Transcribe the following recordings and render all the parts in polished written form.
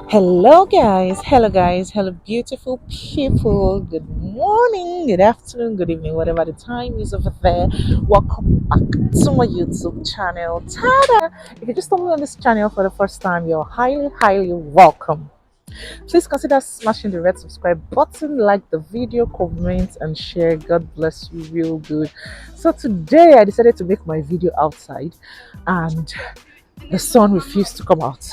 Hello guys, hello beautiful people. Good morning, good afternoon, good evening, whatever the time is over there. Welcome back to my YouTube channel. Tada! If you just stumbled on this channel for the first time, you're highly welcome. Please consider smashing the red subscribe button, like the video, comment, and share. God bless you, real good. So today I decided to make my video outside, and the sun refused to come out.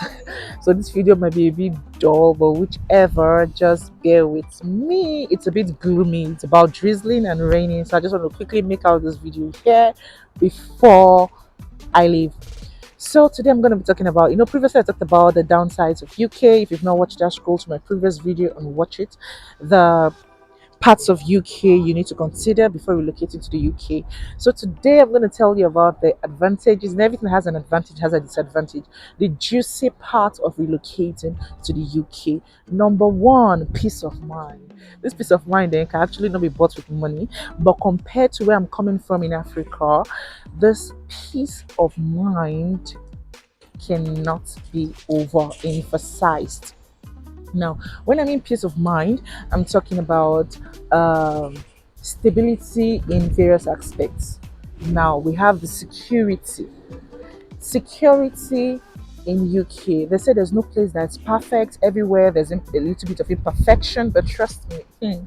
So this video might be a bit dull, but whichever, just bear with me. It's a bit gloomy. It's about drizzling and raining. So I just want to quickly make out this video here before I leave. So today I'm going to be talking about, previously I talked about the downsides of UK. If you've not watched that, scroll to my previous video and watch it. The parts of UK you need to consider before relocating to the UK. So today I'm going to tell you about the advantages, and everything has an advantage, has a disadvantage. The juicy part of relocating to the UK. Number one, peace of mind. This peace of mind then can actually not be bought with money, but compared to where I'm coming from in Africa, this peace of mind cannot be overemphasized. Now, when I mean peace of mind, I'm talking about um, stability in various aspects. Now, we have the security. Security in UK. They say there's no place that's perfect. Everywhere there's a little bit of imperfection, but trust me,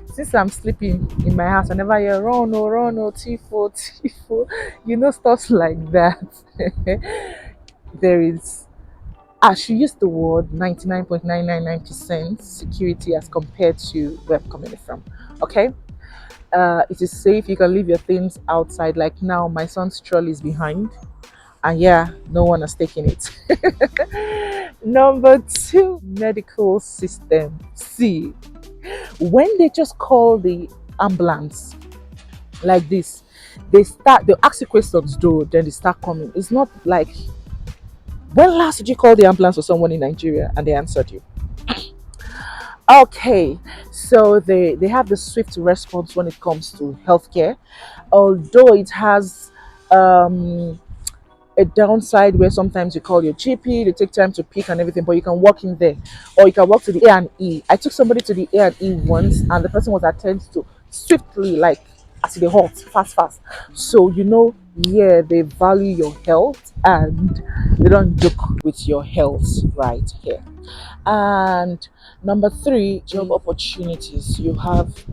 since I'm sleeping in my house, I never hear run, oh, tifo, tifo, stuff like that. There is, I should use the word 99.999% security as compared to where I'm coming from. Okay, it is safe. You can leave your things outside. Like now, my son's trolley is behind, and yeah, no one has taken it. Number two, medical system. See, when they just call the ambulance like this, they ask you questions though, then they start coming. It's not like, when last did you call the ambulance for someone in Nigeria and they answered you? Okay, so they have the swift response when it comes to healthcare, although it has a downside where sometimes you call your GP, they take time to pick and everything, but you can walk in there, or you can walk to the A&E. I took somebody to the A&E once, and the person was attended to swiftly, like as the hot, fast. So yeah, they value your health and they don't joke with your health right here. And number three, job opportunities. You have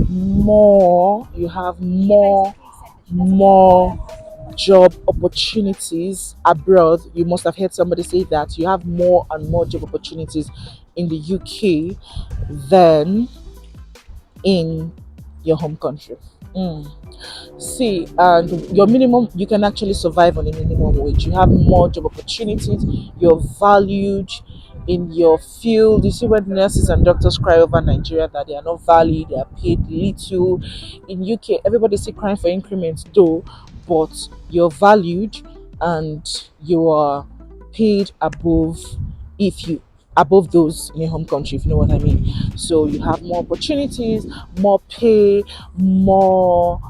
more job opportunities abroad. You must have heard somebody say that you have more and more job opportunities in the UK than in your home country. Mm. See, and your minimum, you can actually survive on a minimum wage. You have more job opportunities, you're valued in your field. You see, when nurses and doctors cry over Nigeria that they are not valued, they are paid little. In UK, everybody still crying for increments though, but you're valued and you are paid above those in your home country, if you know what I mean. So you have more opportunities, more pay, more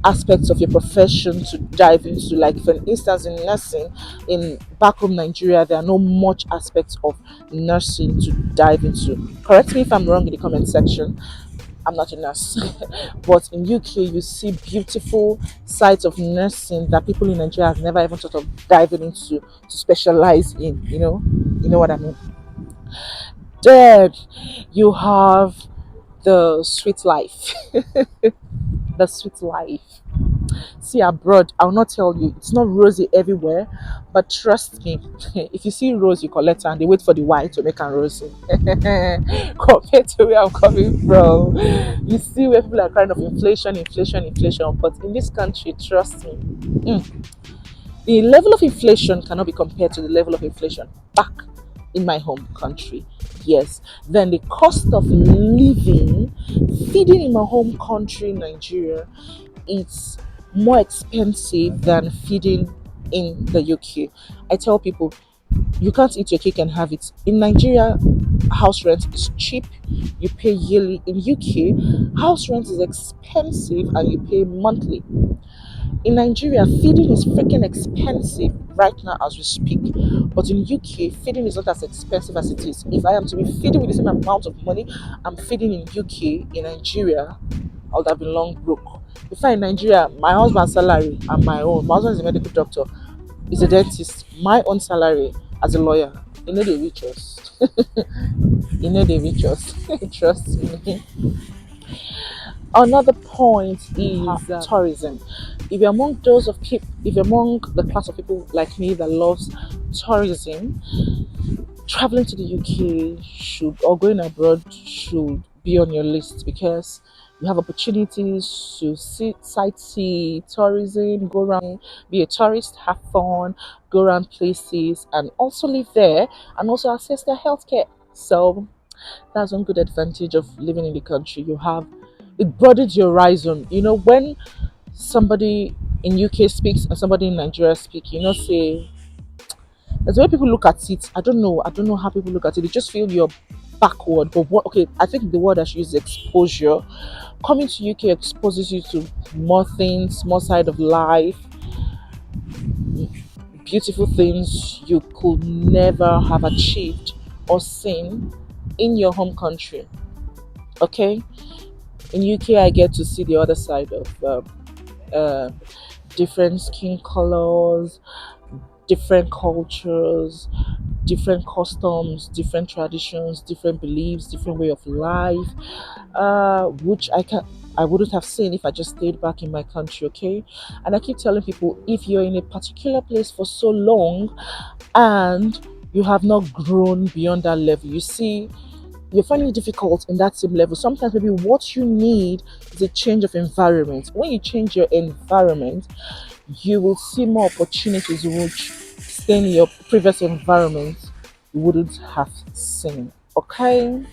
aspects of your profession to dive into. Like for instance, in nursing, in back home Nigeria, there are no much aspects of nursing to dive into. Correct me if I'm wrong in the comment section. I'm not a nurse, but in UK you see beautiful sides of nursing that people in Nigeria have never even thought of diving into to specialize in. You know what I mean. Then you have the sweet life. The sweet life. See, abroad, I'll not tell you, it's not rosy everywhere, but trust me, if you see rose, you collect her and they wait for the white to make her rosy. Compared to where I'm coming from, you see where people are crying of inflation, but in this country, trust me, the level of inflation cannot be compared to the level of inflation back in my home country. Yes, then the cost of living, feeding in my home country, Nigeria, it's more expensive than feeding in the UK. I tell people, you can't eat your cake and have it. In Nigeria, house rent is cheap, you pay yearly. In UK, house rent is expensive and you pay monthly. In Nigeria, feeding is freaking expensive right now as we speak. But in UK, feeding is not as expensive as it is. If I am to be feeding with the same amount of money I'm feeding in UK, in Nigeria, I would have been long broke. Before in Nigeria, my husband's salary and my own. My husband is a medical doctor, is a dentist. My own salary as a lawyer, you know they reach us. You know they reach us. Trust me. Another point is tourism. If you're among those of people, if you're among the class of people like me that loves tourism, traveling to the UK should or going abroad should be on your list because you have opportunities to see sightsee, tourism, go around, be a tourist, have fun, go around places, and also live there and also access their healthcare. So that's one good advantage of living in the country. You have it broadens your horizon. You know, when somebody in UK speaks and somebody in Nigeria speak, you know, say there's the way people look at it. I don't know. I don't know how people look at it. They just feel you're backward. But what? Okay, I think the word I should use is exposure. Coming to UK exposes you to more things, more side of life, beautiful things you could never have achieved or seen in your home country. Okay, in UK, I get to see the other side of uh, different skin colors, different cultures, different customs, different traditions, different beliefs, different way of life, which I wouldn't have seen if I just stayed back in my country, okay? And I keep telling people if you're in a particular place for so long and you have not grown beyond that level, you see, you're finding it difficult in that same level. Sometimes maybe what you need is a change of environment. When you change your environment, you will see more opportunities which staying in your previous environment you wouldn't have seen. Okay.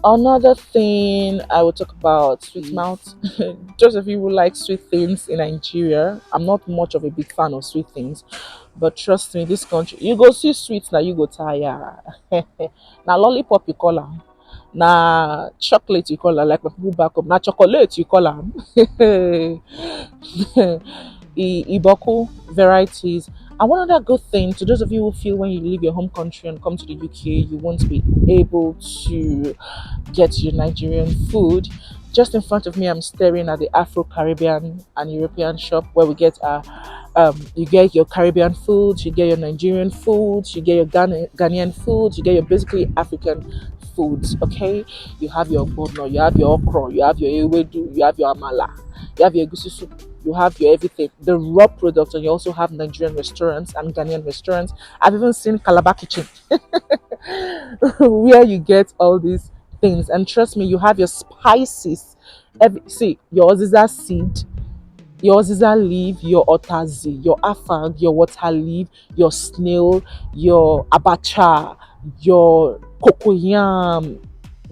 Another thing I will talk about sweet mouth. Just if you would like sweet things in Nigeria, I'm not much of a big fan of sweet things, but trust me, this country you go see sweets now you go tire. Now lollipop you call them, na chocolate you call am like my people back home, na chocolate you call am. Iboku varieties. And one other good thing to those of you who feel when you leave your home country and come to the UK, you won't be able to get your Nigerian food. Just in front of me, I'm staring at the Afro Caribbean and European shop where we get you get your Caribbean food, you get your Nigerian food, you get your Ghanaian food, you get your basically African foods. Okay, you have your bono, you have your okra, you have your ewedu, you have your amala, you have your egusi soup, you have your everything. The raw products, and you also have Nigerian restaurants and Ghanaian restaurants. I've even seen Calabar kitchen where you get all these things. And trust me, you have your spices. See, yours is a seed, yours is a leaf, your otazi, your afang, your water leaf, your snail, your abacha, your cocoyam,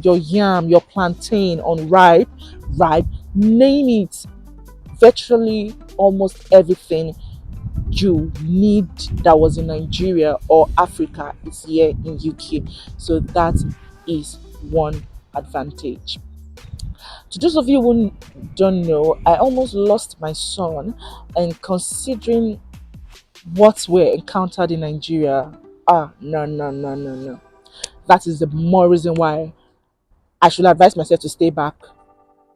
your yam, your plantain unripe, ripe, name it. Virtually almost everything you need that was in Nigeria or Africa is here in UK. So that is one advantage. To those of you who don't know, I almost lost my son, and considering what we encountered in Nigeria, no, no, no, no, no. That is the more reason why I should advise myself to stay back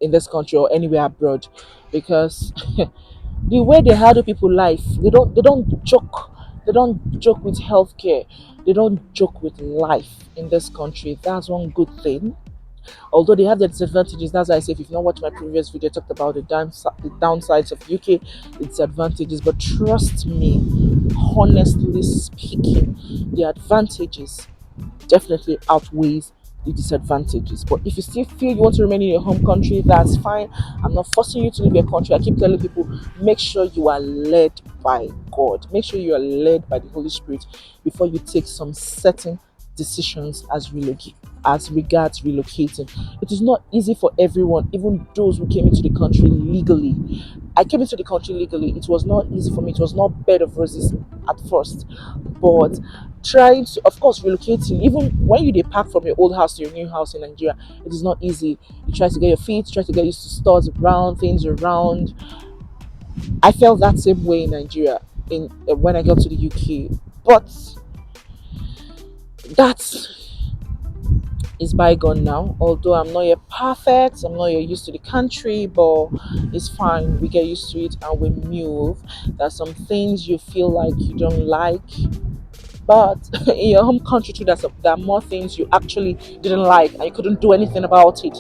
in this country or anywhere abroad, because the way they handle people life, they don't joke. They don't joke with healthcare. They don't joke with life in this country. That's one good thing. Although they have their disadvantages, that's why I say if you've not watched my previous video, I talked about the downsides of UK, the disadvantages. But trust me, honestly speaking, the advantages definitely outweighs the disadvantages. But if you still feel you want to remain in your home country, that's fine. I'm not forcing you to leave your country. I keep telling people, make sure you are led by God. Make sure you are led by the Holy Spirit before you take some certain decisions as regards relocating. It is not easy for everyone, even those who came into the country legally. I came into the country legally. It was not easy for me. It was not bed of roses at first, but trying to, of course, relocating, even when you depart from your old house to your new house in Nigeria, it is not easy. You try to get your feet, try to get used to stores around, things around. I felt that same way in Nigeria in when I got to the UK, but that is bygone now. Although I'm not yet perfect, I'm not yet used to the country, but it's fine. We get used to it and we move. There's some things you feel like you don't like, but in your home country too, there are more things you actually didn't like and you couldn't do anything about it.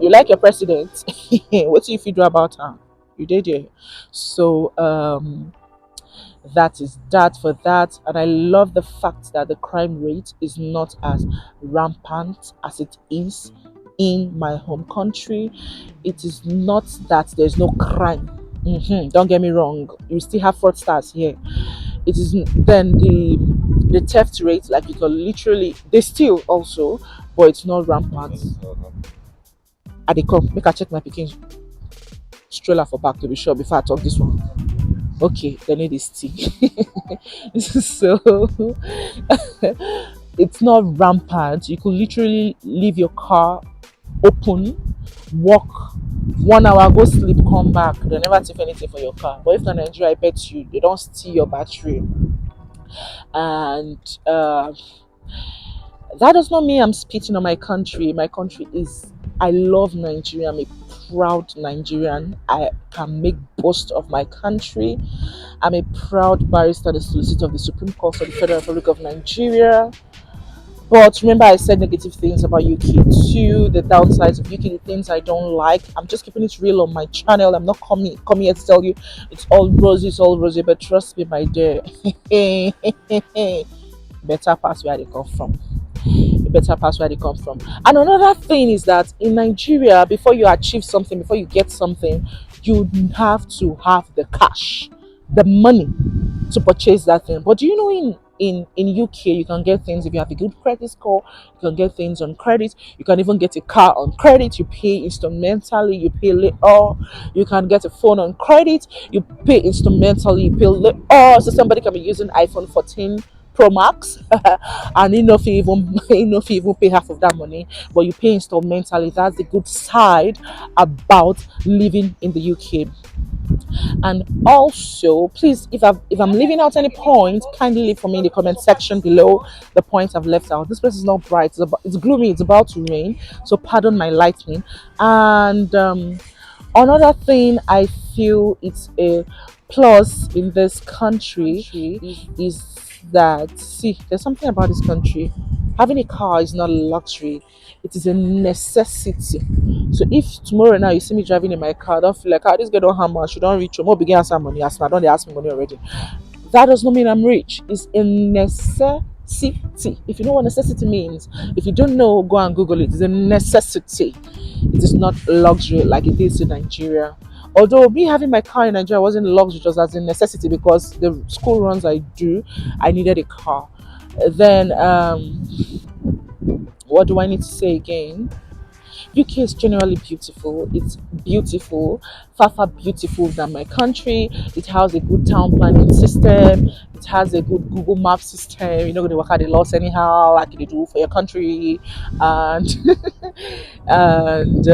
You like your president, what do you feel do about her? You did it. So that is that for that. And I love the fact that the crime rate is not as rampant as it is in my home country. It is not that there's no crime. Don't get me wrong, you still have fraudsters here. It is then the theft rate, like you can literally, they steal also, but it's not rampant. I they come make I check my pikin stroller for back to be sure before I talk this one. Okay, they need this tea. So it's not rampant. You could literally leave your car open, walk 1 hour, go sleep, come back. They never take anything for your car. But if not Nigeria, I bet you they don't steal your battery. And that does not mean I'm spitting on my country. My country is, I love Nigeria. I'm a proud Nigerian. I can make boast of my country. I'm a proud barrister, the solicitor of the Supreme Court of the Federal Republic of Nigeria. But remember, I said negative things about UK too, the downsides of UK, the things I don't like. I'm just keeping it real on my channel. I'm not coming here to tell you it's all rosy, but trust me, my dear, better pass where they come from. Better pass where they come from. And another thing is that in Nigeria, before you achieve something, before you get something, you have to have the cash, the money to purchase that thing. But do you know in UK you can get things if you have a good credit score, you can get things on credit, you can even get a car on credit, you pay instrumentally, you pay later, you can get a phone on credit, you pay instrumentally, you pay later. So somebody can be using iPhone 14 Pro Max and you know if you even pay half of that money, but you pay instrumentally. That's the good side about living in the UK. And also, please, if I'm leaving out any point, kindly leave for me in the comment section below the points I've left out. This place is not bright; it's gloomy. It's about to rain, so pardon my lightning. And another thing I feel it's a plus in this country is that, see, there's something about this country. Having a car is not a luxury; it is a necessity. So if tomorrow now you see me driving in my car, don't feel like, this girl don't have much, you don't reach, you more begin answer money, ask me, don't they ask me money already. That does not mean I'm rich. It's a necessity. If you know what necessity means, if you don't know, go and Google it. It's a necessity. It is not luxury like it is in Nigeria. Although me having my car in Nigeria wasn't luxury, just as a necessity because the school runs I do, I needed a car. Then what do I need to say again? UK is generally beautiful. It's beautiful, far far beautiful than my country. It has a good town planning system. It has a good Google Map system. You're not going to work out the loss anyhow, like they do for your country, and and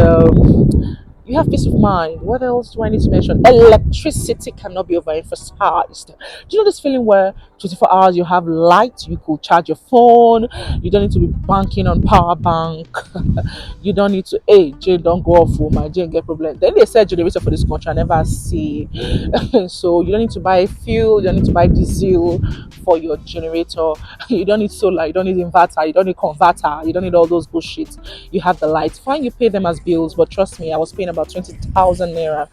you have peace of mind. What else do I need to mention? Electricity cannot be overemphasized. Do you know this feeling where 24 hours you have light, you could charge your phone, you don't need to be banking on power bank, you don't need to, hey, Jane, don't go off, my Jane get problem. Then they said generator for this country, I never see. So you don't need to buy fuel, you don't need to buy diesel for your generator, you don't need solar, you don't need inverter, you don't need converter, you don't need all those bullshit. You have the lights. Fine, you pay them as bills, but trust me, I was paying about 20,000 naira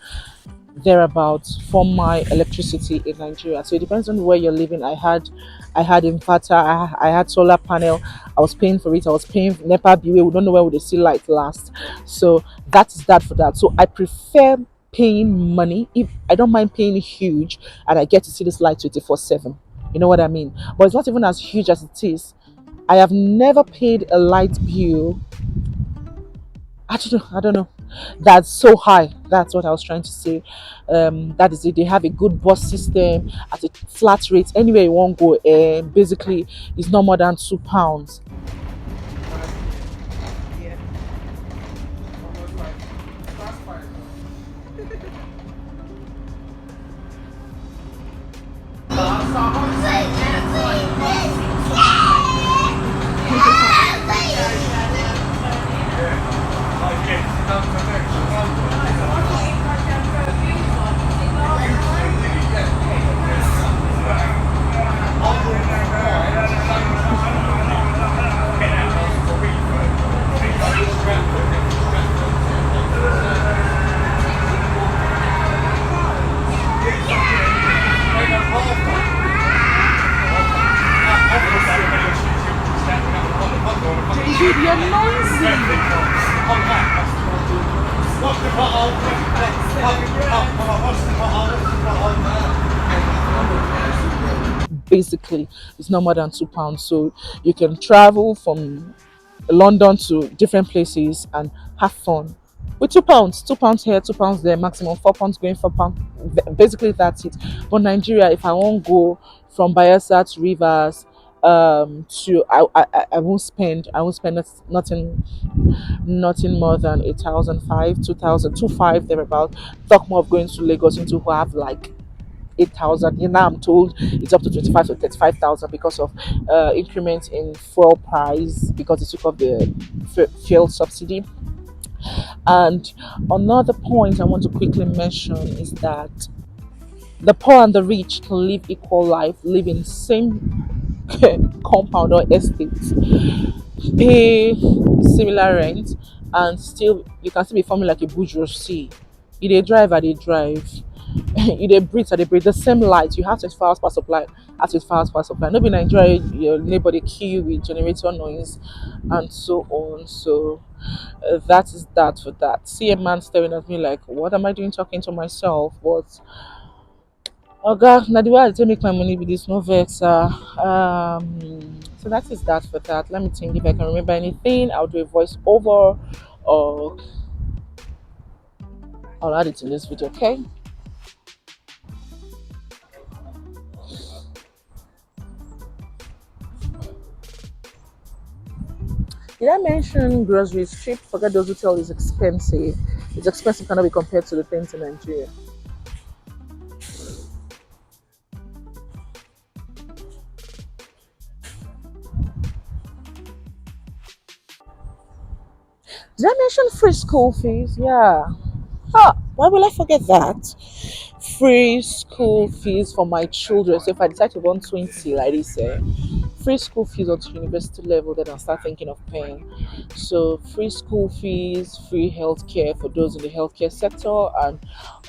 thereabouts for my electricity in Nigeria. So it depends on where you're living. I had inverter, I had solar panel, I was paying for it, I was paying NEPA bill, we don't know where would the see light last. So that's that for that. So I prefer paying money if I don't mind paying huge and I get to see this light 24/7. You know what I mean? But it's not even as huge as it is. I have never paid a light bill. I don't know. that's so high. That's what I was trying to say. That is it. They have a good bus system at a flat rate. Anywhere you want to go, basically, it's not more than £2. Yeah, almost like fast five. Dude, you're noisy. Basically, it's not more than £2, so you can travel from London to different places and have fun with £2. £2 here, £2 there, maximum £4 going, £4. Basically, that's it. But Nigeria, if I won't go from Bayelsa to Rivers, to I won't spend nothing more than 1,005, 2,000, 2,500 thereabout. Talk more of going to Lagos into who have like 8,000. Now I'm told it's up to 25 to 35,000 because of increment in fuel price because they took off the fuel subsidy. And another point I want to quickly mention is that the poor and the rich can live equal life, live in same compound or estate, pay similar rent, and still you can still be forming like a bourgeoisie. You dey drive, I dey drive. You dey breathe, I dey breathe. The same light. You have 24 hours power supply, have 24 hours power supply. No be Nigeria, your neighbor dey kill you with generator noise and so on. So that is that for that. See a man staring at me like, what am I doing talking to myself? But Oga, now the way I take make my money with this no vex. So that is that for that. Let me think if I can remember anything. I'll do a voice over or I'll add it in this video, okay? Did I mention groceries cheap? Forget those who tell you it's expensive. It's expensive cannot be compared to the things in Nigeria. Did I mention free school fees? Yeah. Why will I forget that? Free school fees for my children. So if I decide to run 20, like this, free school fees up to university level, then I'll start thinking of paying. So free school fees, free healthcare for those in the healthcare sector, and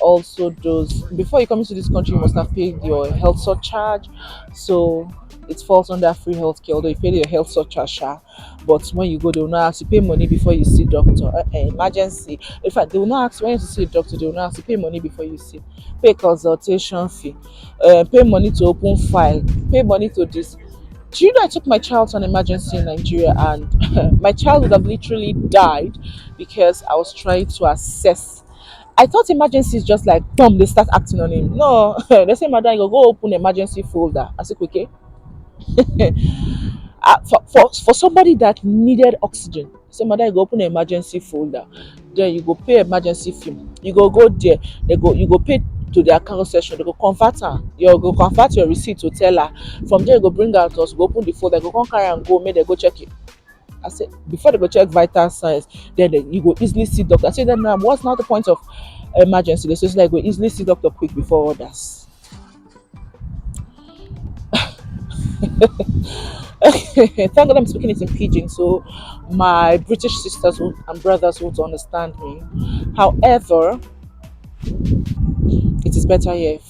also those before you come into this country, you must have paid your health surcharge. So it falls under free healthcare, although you pay your health surcharge, sha. But when you go, they will not ask you pay money before you see doctor. Emergency. In fact, they will not ask when you see a doctor. They will not ask you pay money before you see, pay consultation fee, pay money to open file, pay money to this. Do you know I took my child to an emergency in Nigeria and my child would have literally died because I was trying to assess. I thought emergency is just like, boom, they start acting on him. No, they say, madam, you go open emergency folder. I said, okay. For somebody that needed oxygen, say, madam, you go open an emergency folder. Then you go pay emergency fee. You go there. You go pay to the account section. They go convert her. You go convert your receipt to tell her. From there, you go bring out us. Go open the folder. Go come carry and go. Make they go check it. I said before they go check vital signs, then you go easily see doctor. I said then now what's not the point of emergency? They say like go easily see doctor quick before others. Thank God I'm speaking it in pidgin, so my British sisters and brothers would understand me. However, it is better here.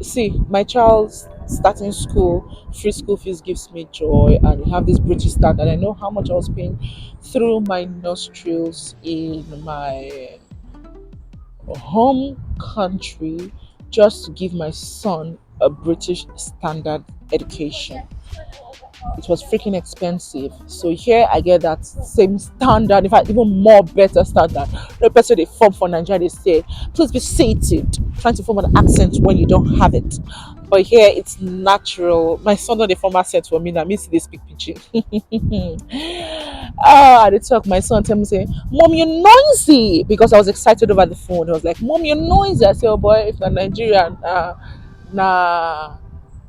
See, my child's starting school, free school fees gives me joy, and you have this British standard. I know how much I was paying through my nostrils in my home country just to give my son a British standard education. it was freaking expensive. So here I get that same standard, in fact, even more better standard. No person they form for Nigeria, they say, please be seated, trying to form an accent when you don't have it. But here it's natural. My son not the form accent for me, now me see they speak pidgin. Ah, they talk. My son tell me say, "Mom, you're noisy," because I was excited over the phone. He was like, "Mom, you're noisy." I say, "Oh boy, if you're Nigerian, na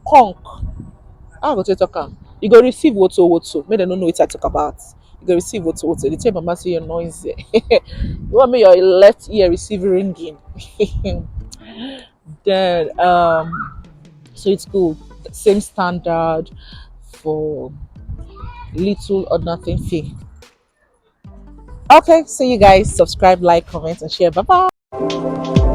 conk." I go to talk am. You go receive woto woto. Make dem no know what I talk about. You go receive woto woto. They tell mama say you're noisy. You want me your left ear receive ringing. Then so it's good. Same standard for little or nothing fee. Okay, see you guys. Subscribe, like, comment, and share. Bye bye.